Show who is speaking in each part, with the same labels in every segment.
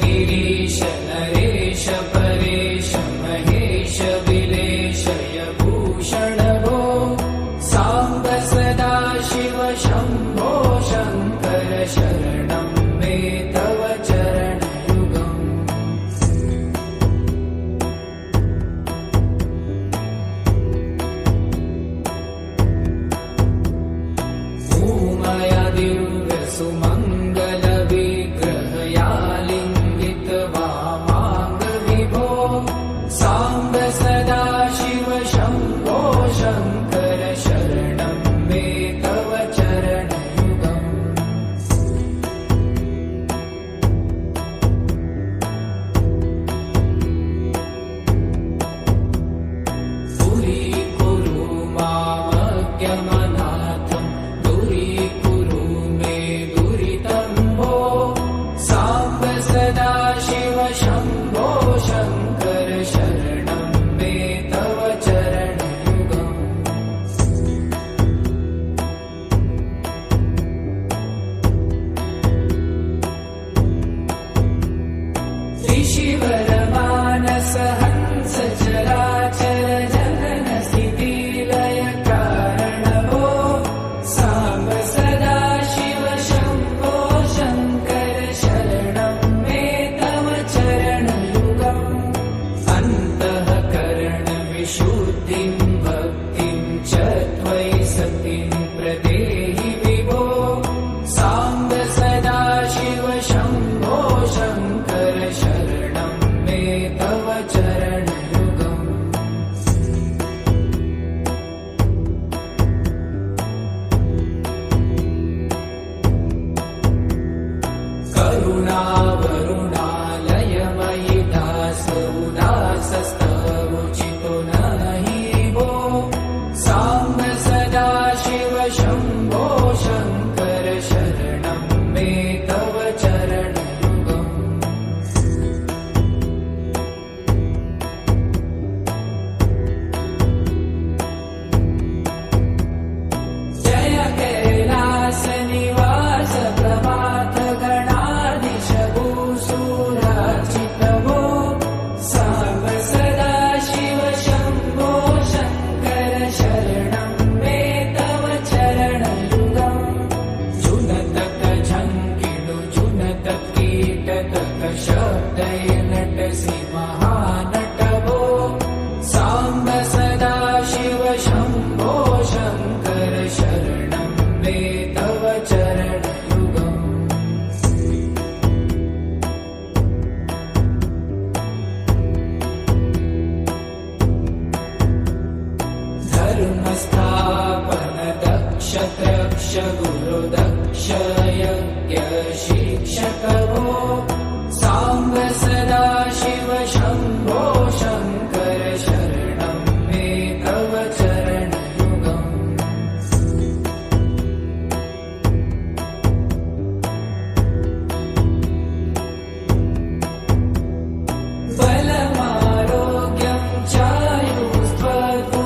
Speaker 1: गिरीश नरेश परेश महेश विलेशय भूषण भो साम्ब सदा शिव शम्भो शङ्कर शरणं मे तव चरणयुगम् भूमया दिव्य सुमङ्गल विग्रहया लिङ्गित वामाङ्ग विभो साम्ब सदा शिव शम्भो शङ्कर शरणं मे तव चरणयुगम् दूरीकुरु मामज्ञमनाथं दूरीकुरु मे दुरितं भो साम्ब सदा शिव शम्भो शङ्कर शरणं मे तव चरणयुगम् ऋषिवर मानस हंस चराचर जनन स्थिति लय कारण भो साम्ब सदा शिव शम्भो शङ्कर शरणं मे तव चरणयुगम् अन्तःकरण विशुद्धिं भक्तिं च त्वयि सतिं प्रदेहि विभो साम्ब सदा शिव शम्भो शङ्कर शरणं मे तव चरणयुगम् करुणावरुणालयमयि दास उदासस्तवोचितो नहि भो साम्ब सदा शिव शम्भो शङ्कर शरणं मे तव चरणयुगम् जय कैलास निवास प्रभात गणाधीश भूसुरार्चित भो साम्ब सदा शिव शम्भो शङ्कर शरणं मे तव चरणयुगम् जुनतक झङ्किणु जुनत कीटतक शब्दय नटसि महानट भो साम्ब सदा शिव शम्भो शङ्कर शरणं मे तव चरणयुगम् धर्मस्थापन दक्ष त्रक्ष गुरु दक्ष यज्ञ शिक्षक भो साम्ब सदा शिव शम्भो शङ्कर शरणं मे तव चरणयुगम् बलमारोग्यं चायुस्त्वगुणरुचितं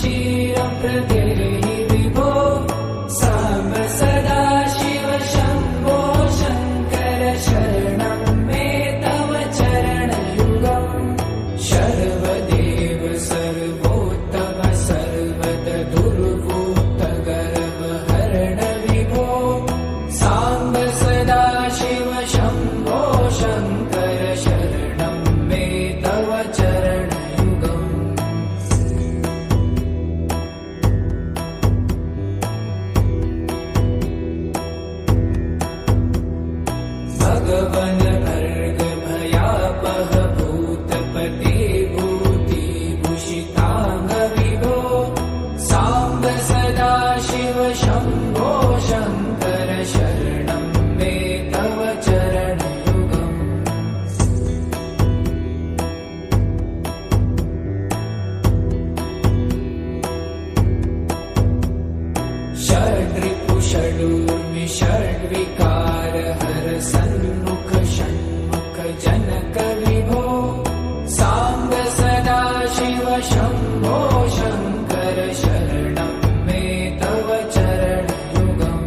Speaker 1: चिरं प्रदेहि विभो साम्ब सदा शिव शम्भो शङ्कर शरणं मे तव चरणयुगम् शर्वदेव सर्वोत्तम सर्वद दुर्भूत गर्वहरण विभो साम्ब सदा शिव शम्भो शङ्कर शरणं मे तव चरणयुगम् भगवन् भर्ग भयापह भूतपते भूतिभूषिताङ्ग विभो साम्ब सदा शिव शम्भो शङ्कर शरणं मे तव चरणयुगम् षड्रिपु षडूर्मि षड्विकार हर सन्मुख षण्मुख जनक विभो साम्ब सदा शिव शम्भो शङ्कर शरणं मे तव चरणयुगम्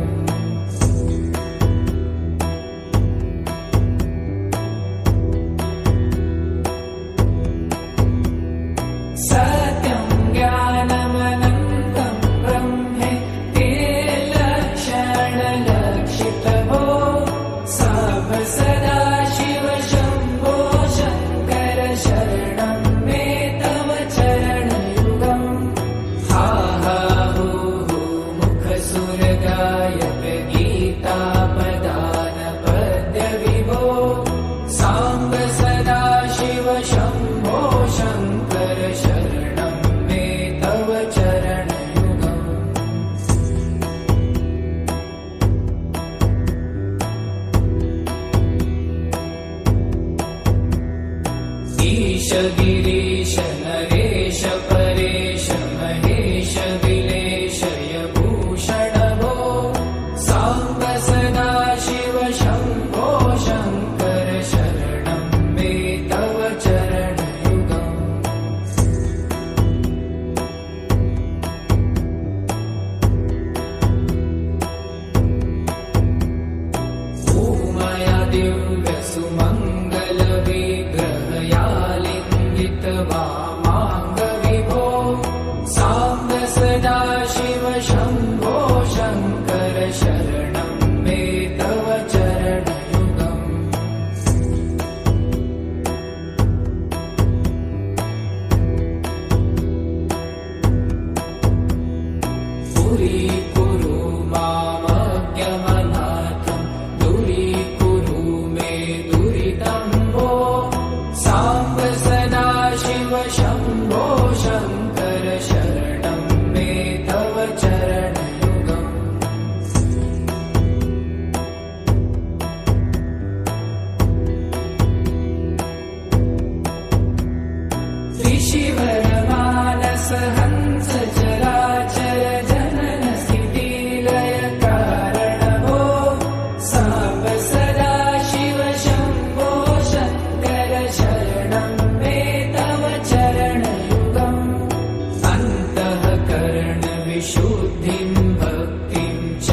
Speaker 1: सत्यं ज्ञानमनन्तं ब्रह्मेति लक्षणलक्षितभो साम्ब सदाशिव शम्भो शङ्कर शरणं मे तव चरणयुगम् हा हा हू हू मुखसुरगायक गीतापदान पद्यविभो साम्ब सदाशिव शम्भो शङ्कर शरणं मे तव चरणयुगम् ईश गिरीश नरेश परेश महेश विलेशय भूषण भो साम्ब सदाशिव शम्भो शङ्कर शरणं मे तव चरणयुगम् भूमया दिव्यसुमङ्गलविग्रहयालिङ्गित वामाङ्गविभो साम्ब सदाशिव शम्भो शङ्कर शरणं मे तव चरणयुगम् दूरीकुरु मामज्ञमनाथं दूरीकुरु मे दुरितं भो साम्ब सदाशिव शम्भो शङ्कर शरणं मे तव चरणयुगम् ऋषिवरमानस हंस चराचर जनन स्थितिलय कारण भो साम्ब सदाशिव शम्भो शङ्कर शरणं मे तव चरणयुगम् अन्तःकरण विशुद्धिं भक्तिं च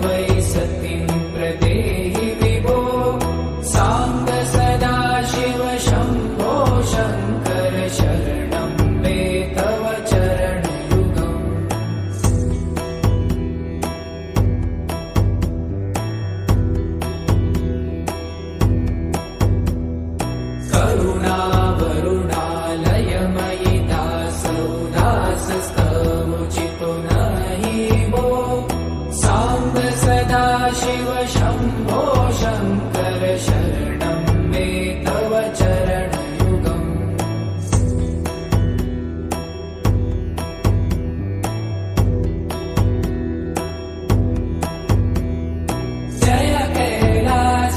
Speaker 1: त्वयि सतिं प्रदेहि विभो साम्ब सदाशिव शम्भो शङ्कर शरणं मे तव चरणयुगम् करुणावरुणालयमयि दासौ दासस्तमुचितो नहि भो साम्ब सदाशिव शम्भो शङ्कर शरणं मे तव चरणयुगम् जय कैलासनिवास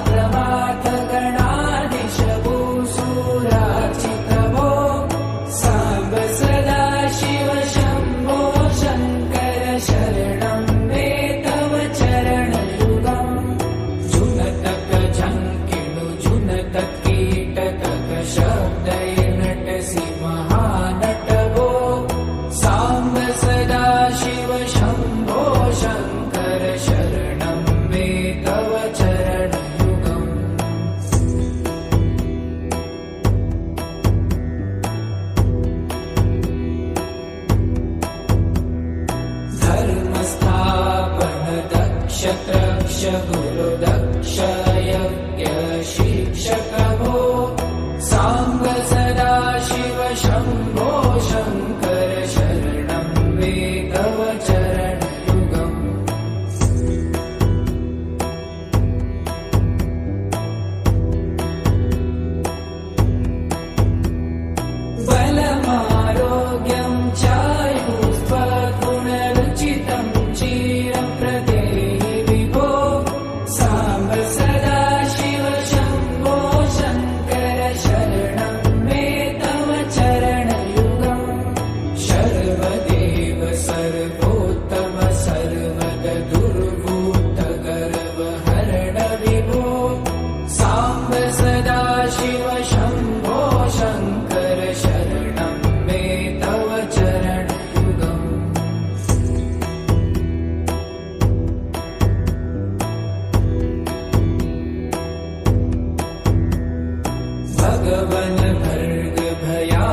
Speaker 1: प्रमाथ गणाधीश भूसुरार्चित भो साम्ब सदाशिव शम्भो शङ्कर शरणं मे तव चरणयुगम् जुनतक झङ्किणु जुनतक कीटतक शब्दैर्नटसि महानट भो साम्ब सदाशिव शम्भो शङ्कर शरणं मे तव चरणयुगम् धर्मस्थापन दक्ष त्रक्ष गुरुदक्ष यज्ञ शिक्षक भो साम्ब सदाशिव शम्भो शङ्कर शरणं मे तव चरणयुगम् बलमारोग्यं चायुस्त्वगुणरुचितं चिरं प्रदेहि विभो साम्ब सदाशिव शम्भो शङ्कर शरणं मे तव चरणयुगम् सर्वदेव सर्वोत्तम सर्वद दुर्भूत गर्वहरण विभो साम्ब सदाशिव शम्भो शङ्कर शरणं मे तव चरणयुगम् भगवन् भर्ग भया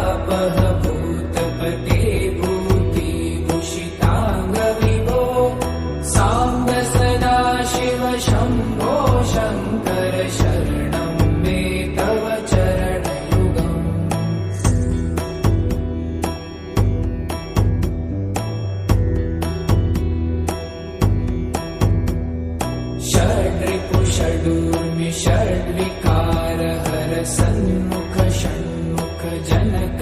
Speaker 1: षडूर्मि षड्विकार हर सन्मुख षण्मुख जनक